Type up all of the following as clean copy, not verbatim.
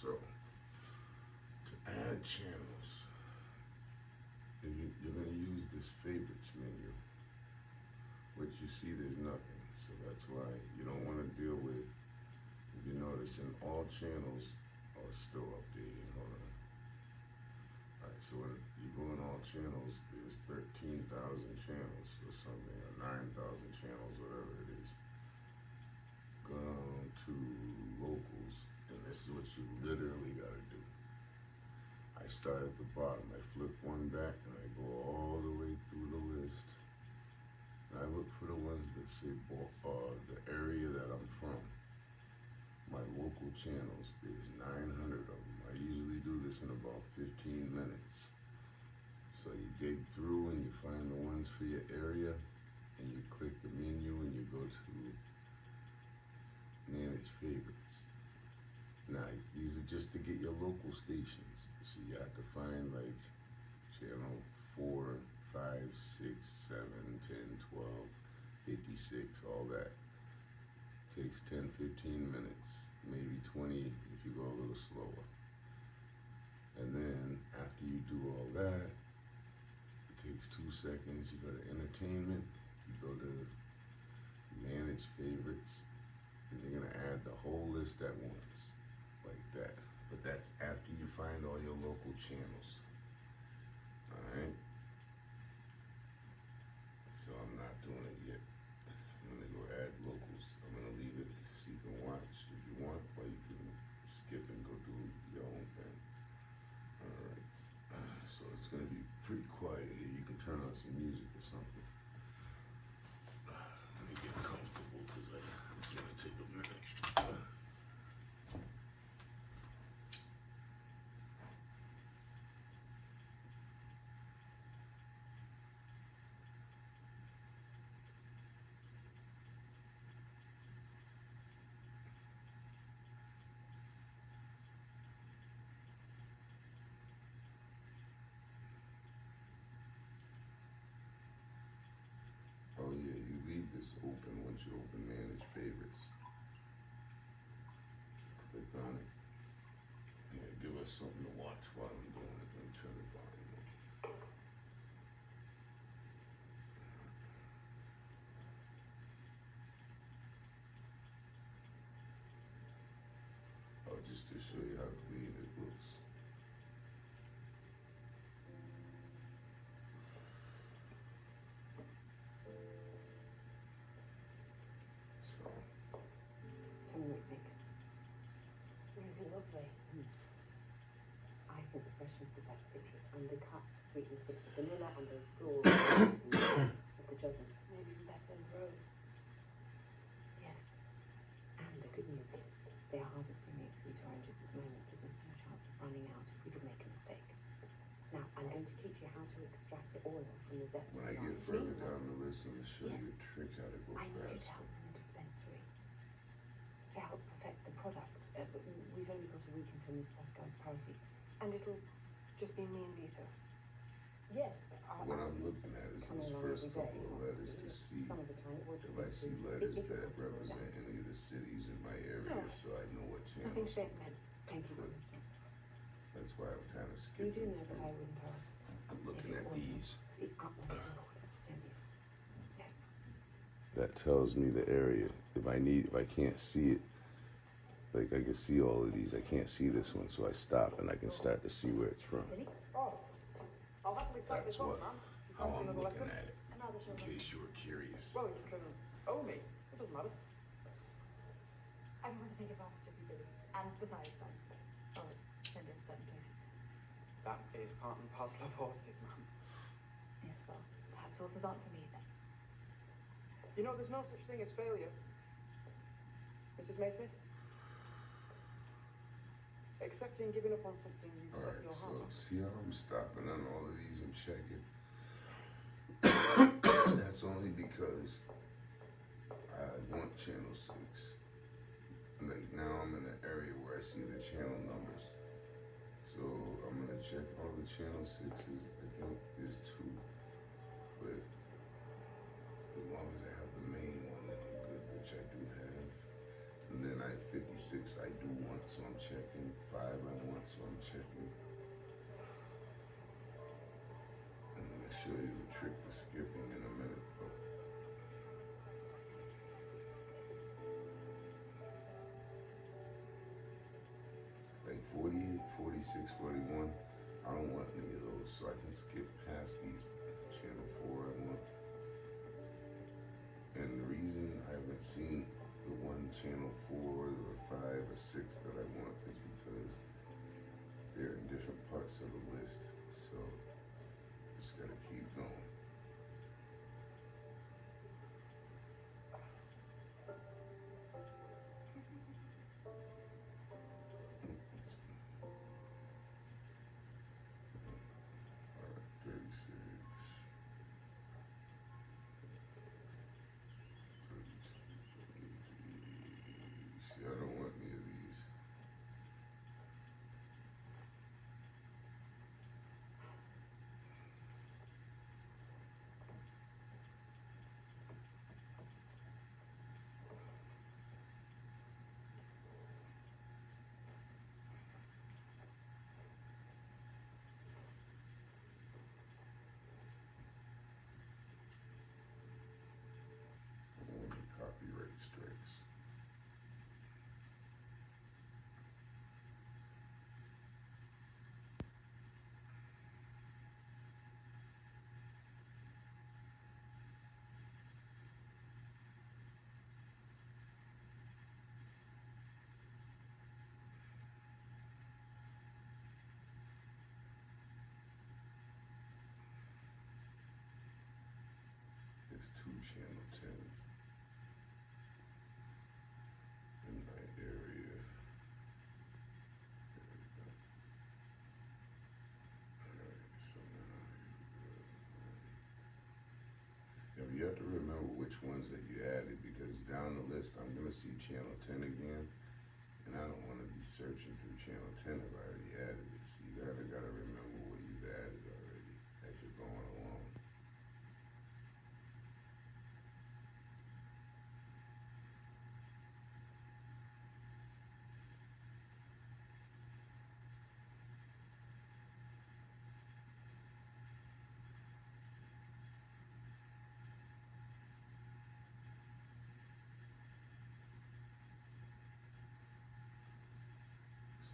So, to add channels, you're going to use this favorites menu, which you see there's nothing. So that's why you don't want to deal with, if you notice, in all channels are still updating. Hold on. Alright, so when you go in all channels, there's 13,000 channels or something, or 9,000 channels, whatever it is. Go down to locals, and this is what you literally gotta do. I start at the bottom, I flip one back, and I go all the way through the list. And I look for the ones that say the area that I'm from. My local channels, there's 900 of them. I usually do this in about 15 minutes. So you dig through and you find the ones for your area, and you click the menu and you go to manage favorites. Now, these are just to get your local stations. So you have to find like channel 4, 5, 6, 7, 10, 12, 56, all that. Takes 10, 15 minutes, maybe 20 if you go a little slower. And then after you do all that, it takes 2 seconds. You go to entertainment, you go to manage favorites, and they're gonna add the whole list at once, like that. But that's after you find all your local channels. All right? So I'm not doing it yet. I'm gonna go add locals. I'm gonna leave it so you can watch if you want, or you can skip and go do your own thing. Alright, so it's gonna be pretty quiet here. You can turn on some music or something. Let me get comfortable because it's gonna take a minute. Oh yeah, you leave this open once you open manage favorites. Click on it. Yeah, give us something to watch while I'm doing it. Let me turn the volume up. Oh, just to show you how clean it looks. So. Tell me what you think. Is it lovely? I think the freshness of that citrus undercuts the sweetness of the vanilla and those floral of the jasmine. Maybe even better than the rose. Yes. And the good news is they are harvesting these sweet oranges at the moment, so there's no chance of running out if we could make a mistake. Now, I'm going to teach you how to extract the oil from the zest. When I get further down the list, I'm going to show you a trick how to go I need you to fast. help in the dispensary to help perfect the product. But we've only got a week until Miss Pascal's party, and it'll just be me and Vito. Yes. What I'm looking at is those first couple of letters to see if I see letters that represent any of the cities in my area, so I know what channels to put. That's why I'm kind of skipping You do know that through. I wouldn't have. I'm looking at these. The utmost importance to you. Yes. That tells me the area. If I can't see it, like I can see all of these, I can't see this one, so I stop and I can start to see where it's from. That's how I'm looking at it, in case you were curious. Well, you can owe me. It doesn't matter. I don't want to take advantage of you, Billy. And besides, I'll send in certain places. That is part and parcel of horses, ma'am. Yes, well, perhaps horses aren't for me then. You know, there's no such thing as failure. Mrs. Mason? Accepting giving up on something you set Alright, your so heart on. see how I'm stopping on all of these and checking? That's only because I want channel 6. Like now I'm in an area where I see the channel numbers. So I'm gonna check all the channel 6s. I think there's 2. But as long as I have the main one, then I'm good, which I do have. And then I have 56 6 I do want, so I'm checking. 5 I want, so I'm checking. I'm gonna show you the trick to skipping in a minute, bro. Like 48, 46, 41. I don't want any of those, so I can skip past these channel 4 I want. And the reason I haven't seen the one channel 4 or 5 or 6 that I want is because they're in different parts of the list. So just gotta keep going. Alright, 36. 32. See, I don't want any of these. Only copyright strikes. There's 2 channel 10s in my area. There we go. Alright, so now you have to remember which ones that you added, because down the list I'm gonna see channel 10 again, and I don't want to be searching through channel 10 if I already added it. So you gotta remember what you've added already as you're going along.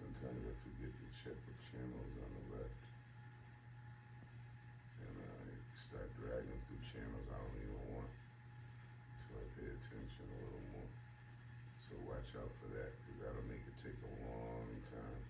Sometimes I forget to check the channels on the left. And I start dragging through channels I don't even want until I pay attention a little more. So watch out for that, because that'll make it take a long time.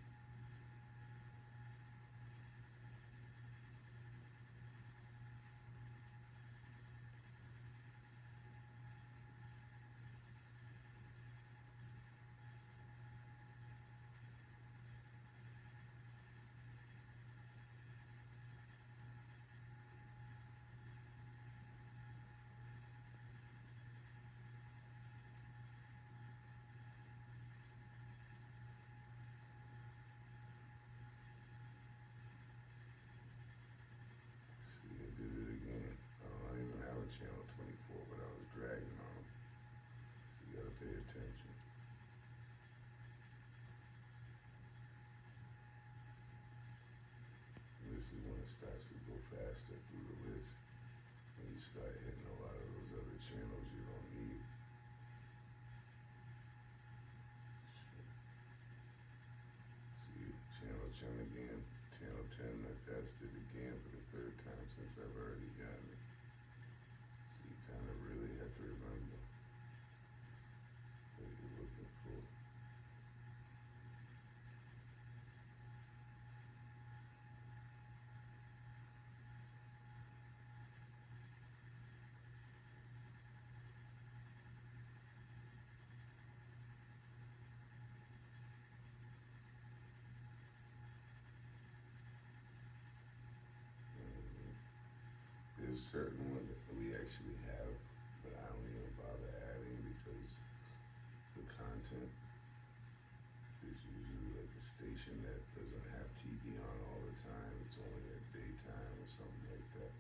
See, I did it again. I don't even have a channel 24, but I was dragging on them. So you gotta pay attention. And this is when it starts to go faster through the list. When you start hitting a lot of those other channels you don't need. See, channel 10 again. Channel 10, I passed it again for the 3rd time since I've already gotten it. So you kind of really have to remember what you're looking for. There's certain ones that we actually have, but I don't even bother adding because the content is usually like a station that doesn't have TV on all the time. It's only at daytime or something like that.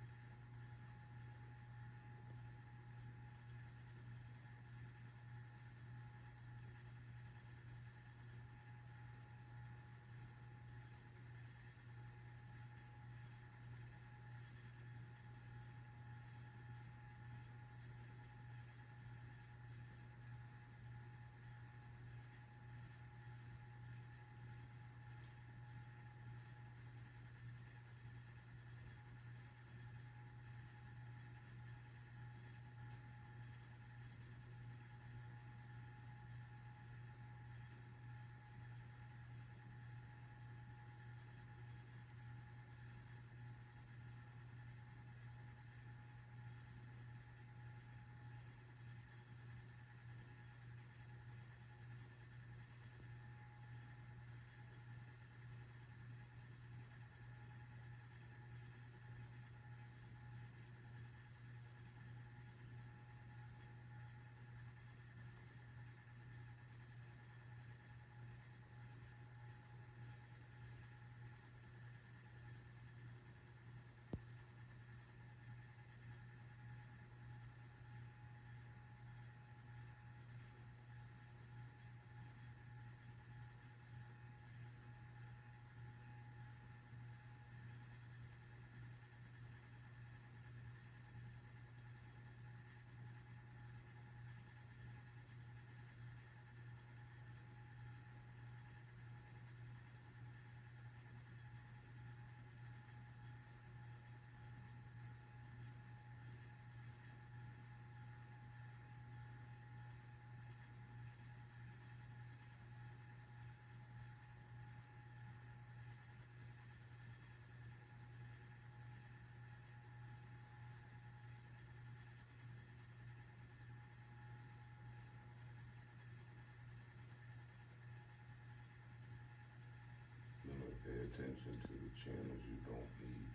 attention to the channels you don't need.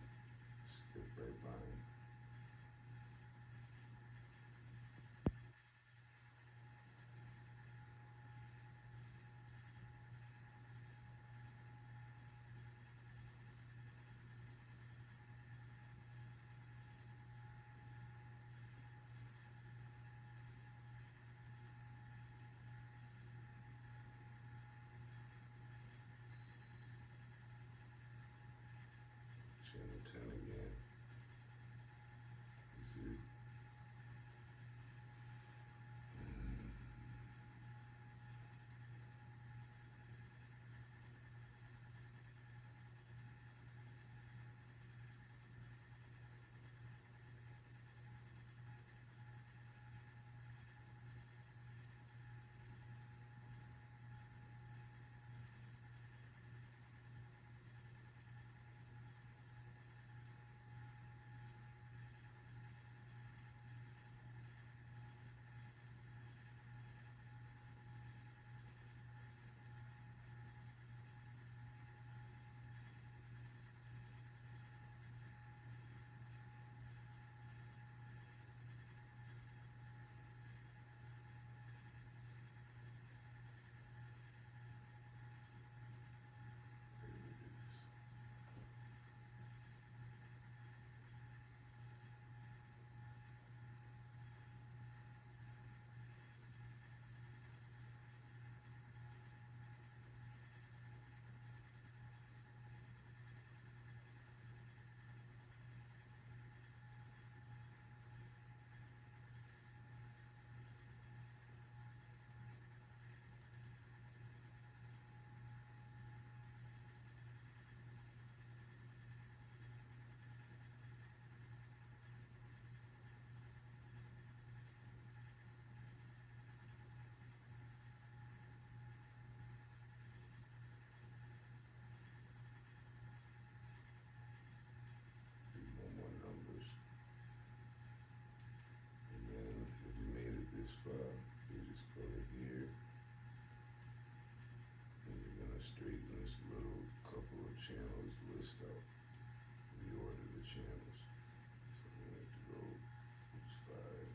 Skip right by 'em. Channel 10 again. Is it? One more numbers. And then if you made it this far, you just go to here. And you're gonna straighten this little couple of channels list out. Reorder the channels. So we need to go 5,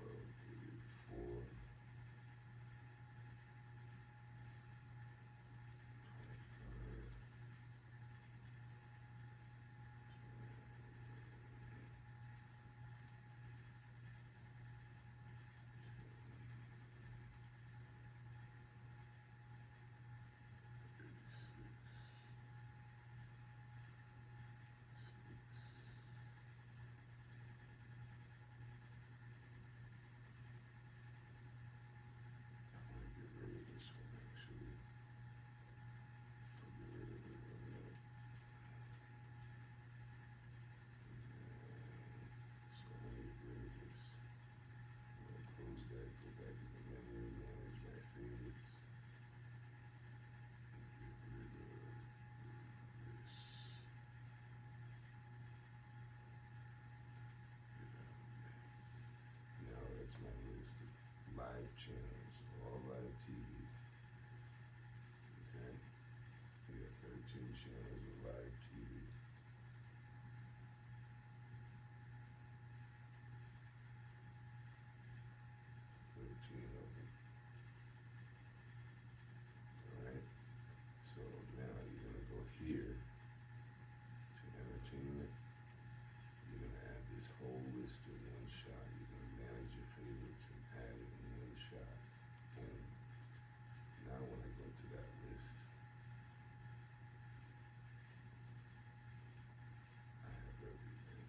12, 3, 4, 25. I want to get rid of this one actually. I'll get rid of it in a minute. So I'm going to get rid of this. I'm going to close that, go back to the menu, manage my favorites. And get rid of this. Get out of there. Now that's my list of live channels, all live TV. Okay? We got 13 channels of live TV. 13 of them. Alright? So now you're gonna go here to entertainment. You're gonna add this whole list in one shot. You're gonna manage your favorites and add it in one shot. And now when I go to that list, I have everything.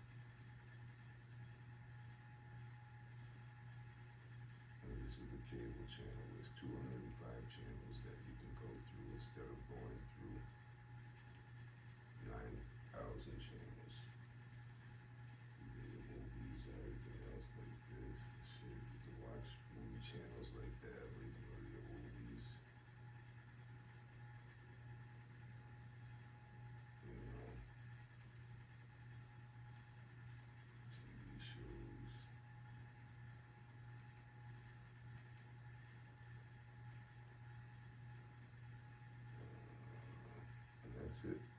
And this is the cable channel. There's 205 channels that you can go through instead of going through 9,000 channels. You get your movies and everything else like this. Shit, you can watch movie channels like that where you can go to your movies. You know, TV shows. That's it.